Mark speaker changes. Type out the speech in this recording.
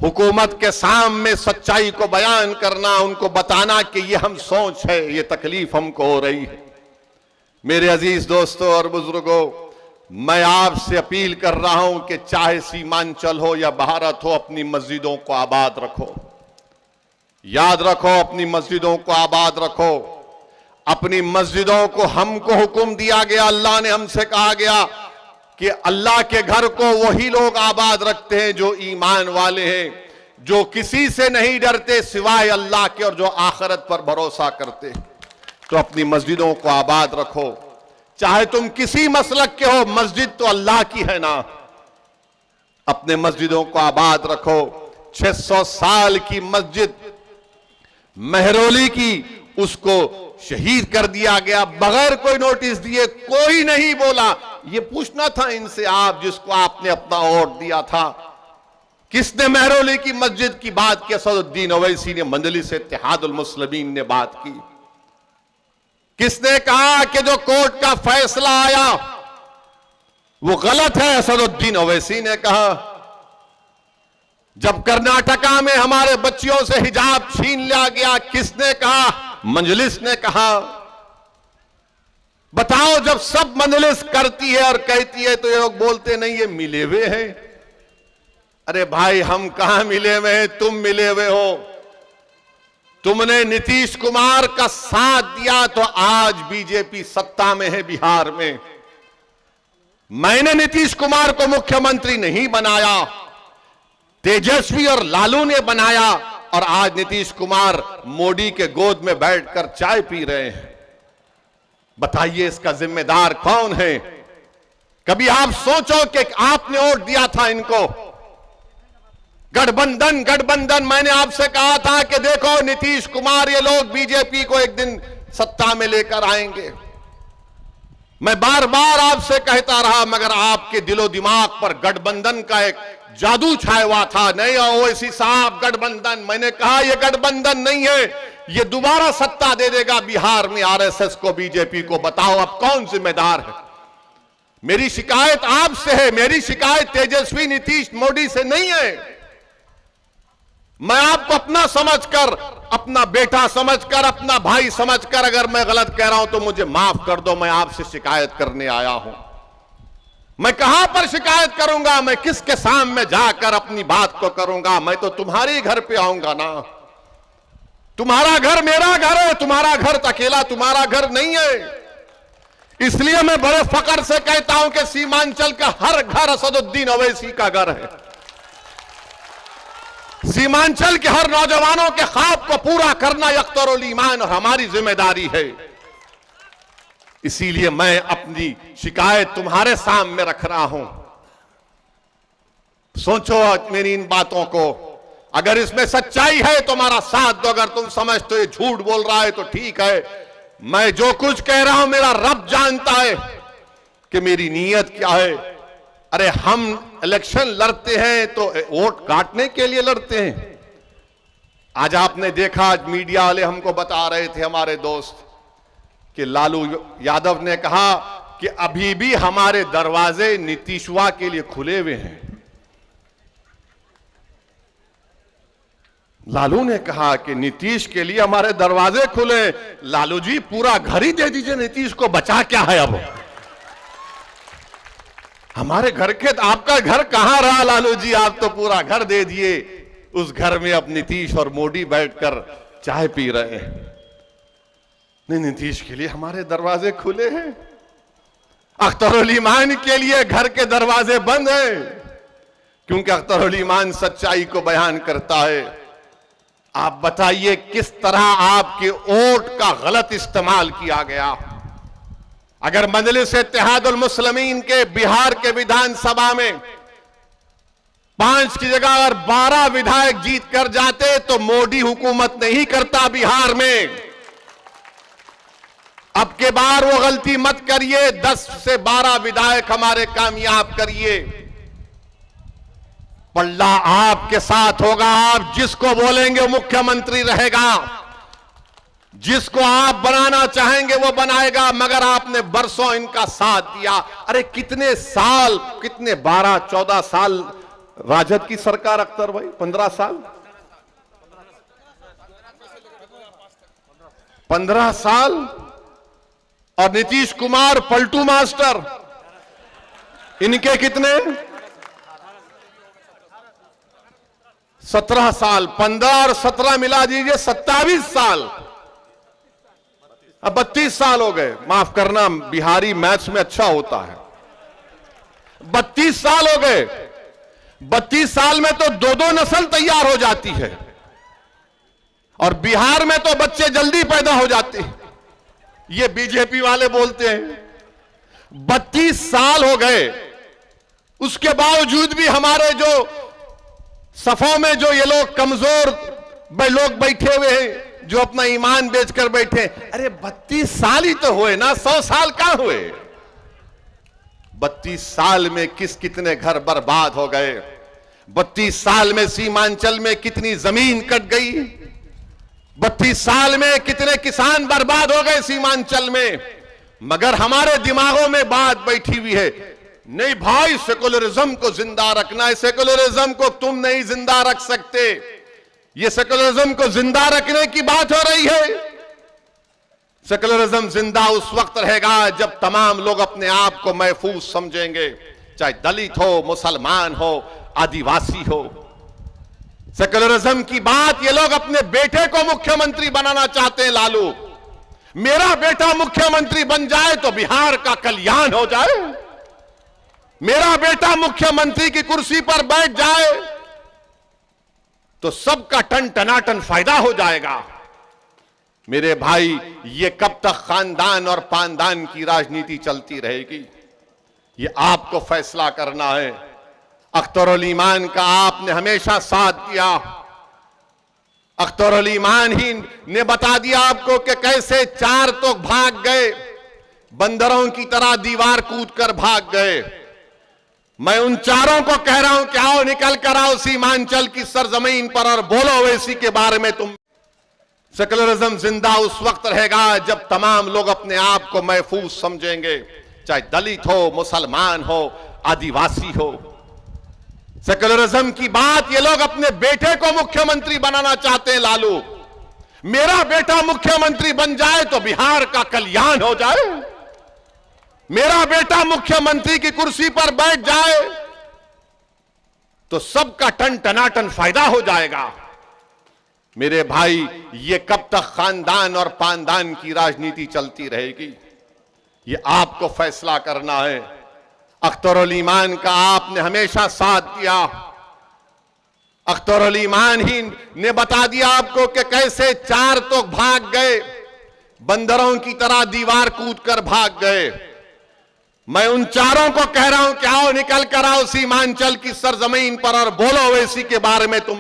Speaker 1: हुकूमत के सामने सच्चाई को बयान करना, उनको बताना कि ये हम सोच है, ये तकलीफ हमको हो रही है। मेरे अजीज दोस्तों और बुजुर्गों, मैं आपसे अपील कर रहा हूं कि चाहे सीमांचल हो या भारत हो, अपनी मस्जिदों को आबाद रखो। याद रखो, अपनी मस्जिदों को आबाद रखो। अपनी मस्जिदों को हमको हुक्म दिया गया, अल्लाह ने हमसे कहा गया कि अल्लाह के घर को वही लोग आबाद रखते हैं जो ईमान वाले हैं, जो किसी से नहीं डरते सिवाय अल्लाह के और जो आखिरत पर भरोसा करते हैं। तो अपनी मस्जिदों को आबाद रखो, चाहे तुम किसी मसलक के हो, मस्जिद तो अल्लाह की है ना। अपने मस्जिदों को आबाद रखो। 600 साल की मस्जिद मेहरौली की, उसको शहीद कर दिया गया बगैर कोई नोटिस दिए। कोई नहीं बोला। ये पूछना था इनसे, आप जिसको आपने अपना वोट दिया था, किसने मेहरौली की मस्जिद की बात की? असदुद्दीन ओवैसी ने, मजलिस इत्तेहादुल मुस्लिमीन ने बात की। किसने कहा कि जो कोर्ट का फैसला आया वो गलत है? असदुद्दीन ओवैसी ने कहा। जब कर्नाटका में हमारे बच्चियों से हिजाब छीन लिया गया, किसने कहा? मजलिस ने कहा। बताओ, जब सब मजलिस करती है और कहती है तो ये लोग बोलते नहीं ये मिले हुए हैं। अरे भाई, हम कहां मिले हुए हैं? तुम मिले हुए हो। तुमने नीतीश कुमार का साथ दिया तो आज बीजेपी सत्ता में है बिहार में। मैंने नीतीश कुमार को मुख्यमंत्री नहीं बनाया, तेजस्वी और लालू ने बनाया, और आज नीतीश कुमार मोदी के गोद में बैठकर चाय पी रहे हैं। बताइए, इसका जिम्मेदार कौन है? कभी आप सोचो कि आपने वोट दिया था इनको। गठबंधन गठबंधन, मैंने आपसे कहा था कि देखो नीतीश कुमार, ये लोग बीजेपी को एक दिन सत्ता में लेकर आएंगे। मैं बार बार आपसे कहता रहा, मगर आपके दिलो दिमाग पर गठबंधन का एक जादू छाया हुआ था। नहीं ओवैसी साहब, गठबंधन, मैंने कहा यह गठबंधन नहीं है, यह दोबारा सत्ता दे देगा बिहार में आरएसएस को, बीजेपी को। बताओ अब कौन जिम्मेदार है? मेरी शिकायत आपसे है, मेरी शिकायत तेजस्वी नीतीश मोदी से नहीं है। मैं आपको अपना समझकर, अपना बेटा समझकर, अपना भाई समझकर, अगर मैं गलत कह रहा हूं तो मुझे माफ कर दो। मैं आपसे शिकायत करने आया हूं। मैं कहां पर शिकायत करूंगा? मैं किसके सामने जाकर अपनी बात को करूंगा? मैं तो तुम्हारे घर पे आऊंगा ना। तुम्हारा घर मेरा घर है, तुम्हारा घर अकेला तुम्हारा घर नहीं है। इसलिए मैं बड़े फक्र से कहता हूं कि सीमांचल का हर घर असदुद्दीन ओवैसी का घर है। सीमांचल के हर नौजवानों के ख्वाब को पूरा करना अख्तरुल ईमान और हमारी जिम्मेदारी है। इसीलिए मैं अपनी शिकायत तुम्हारे सामने रख रहा हूं। सोचो मेरी इन बातों को। अगर इसमें सच्चाई है तो हमारा साथ दो, अगर तुम समझते हो ये झूठ बोल रहा है तो ठीक है। मैं जो कुछ कह रहा हूं मेरा रब जानता है कि मेरी नीयत क्या है। अरे हम इलेक्शन लड़ते हैं तो वोट काटने के लिए लड़ते हैं। आज आपने देखा, आज मीडिया वाले हमको बता रहे थे, हमारे दोस्त, कि लालू यादव ने कहा कि अभी भी हमारे दरवाजे नीतीशवा के लिए खुले हुए हैं। लालू ने कहा कि नीतीश के लिए हमारे दरवाजे खुले। लालू जी, पूरा घर ही दे दीजिए, नीतीश को बचा क्या है अब? हमारे घर के, आपका घर कहां रहा लालू जी? आप तो पूरा घर दे दिए। उस घर में अब नीतीश और मोदी बैठकर चाय पी रहे हैं। नहीं, नीतीश के लिए हमारे दरवाजे खुले हैं। अख्तरुल ईमान के लिए घर के दरवाजे बंद हैं, क्योंकि अख्तरुल ईमान सच्चाई को बयान करता है। आप बताइए किस तरह आपके वोट का गलत इस्तेमाल किया गया। अगर मजलिस इत्तेहादुल मुस्लिमीन के बिहार के विधानसभा में 5 की जगह अगर 12 विधायक जीत कर जाते तो मोदी हुकूमत नहीं करता बिहार में। अब के बार वो गलती मत करिए, 10 से 12 विधायक हमारे कामयाब करिए। पल्ला आपके साथ होगा। आप जिसको बोलेंगे वो मुख्यमंत्री रहेगा, जिसको आप बनाना चाहेंगे वो बनाएगा। मगर आपने बरसों इनका साथ दिया। अरे कितने साल, कितने 12-14 साल राजद की सरकार अख्तर भाई 15 साल 15 साल और नीतीश कुमार पलटू मास्टर, इनके कितने 17 साल, 15 और 17 मिला दीजिए 27 साल, अब 32 साल हो गए। माफ करना, बिहारी मैथ्स में अच्छा होता है। 32 साल हो गए। 32 साल में तो दो नस्ल तैयार हो जाती है और बिहार में तो बच्चे जल्दी पैदा हो जाते हैं। ये बीजेपी वाले बोलते हैं 32 साल हो गए, उसके बावजूद भी हमारे जो सफों में जो ये लोग कमजोर लोग बैठे हुए हैं, जो अपना ईमान बेचकर बैठे, अरे 32 साल ही तो हुए ना, 100 साल कहां हुए? 32 साल में कितने घर बर्बाद हो गए। 32 साल में सीमांचल में कितनी जमीन कट गई। 32 साल में कितने किसान बर्बाद हो गए सीमांचल में। मगर हमारे दिमागों में बात बैठी हुई है, नहीं भाई सेकुलरिज्म को जिंदा रखना है। सेकुलरिज्म को तुम नहीं जिंदा रख सकते। ये सेकुलरिज्म को जिंदा रखने की बात हो रही है। सेकुलरिज्म जिंदा उस वक्त रहेगा जब तमाम लोग अपने आप को महफूज समझेंगे, चाहे दलित हो, मुसलमान हो, आदिवासी हो। सेकुलरिज्म की बात ये लोग अपने बेटे को मुख्यमंत्री बनाना चाहते हैं। लालू, मेरा बेटा मुख्यमंत्री बन जाए तो बिहार का कल्याण हो जाए, मेरा बेटा मुख्यमंत्री की कुर्सी पर बैठ जाए तो सबका टन टनाटन फायदा हो जाएगा। मेरे भाई, ये कब तक खानदान और पानदान की राजनीति चलती रहेगी, ये आपको फैसला करना है। अख्तरुल ईमान का आपने हमेशा साथ दिया। अख्तरुल ईमान ही ने बता दिया आपको कि कैसे 4 तो भाग गए, बंदरों की तरह दीवार कूद कर भाग गए। मैं उन चारों को कह रहा हूं कि आओ, निकल कर आओ सीमांचल की सरजमीन पर और बोलो ओवैसी के बारे में। तुम सेकुलरिज्म जिंदा उस वक्त रहेगा जब तमाम लोग अपने आप को महफूज समझेंगे, चाहे दलित हो, मुसलमान हो, आदिवासी हो। सेकुलरिज्म की बात ये लोग अपने बेटे को मुख्यमंत्री बनाना चाहते हैं। लालू, मेरा बेटा मुख्यमंत्री बन जाए तो बिहार का कल्याण हो जाए, मेरा बेटा मुख्यमंत्री की कुर्सी पर बैठ जाए तो सबका टन टनाटन फायदा हो जाएगा। मेरे भाई, ये कब तक खानदान और पानदान की राजनीति चलती रहेगी, ये आपको फैसला करना है। अख्तरुल ईमान का आपने हमेशा साथ दिया। अख्तरुल ईमान ही ने बता दिया आपको कि कैसे 4 तो भाग गए, बंदरों की तरह दीवार कूद कर भाग गए। मैं उन चारों को कह रहा हूं कि आओ, निकल कर आओ सीमांचल की सरजमीन पर और बोलो ओवैसी के बारे में। तुम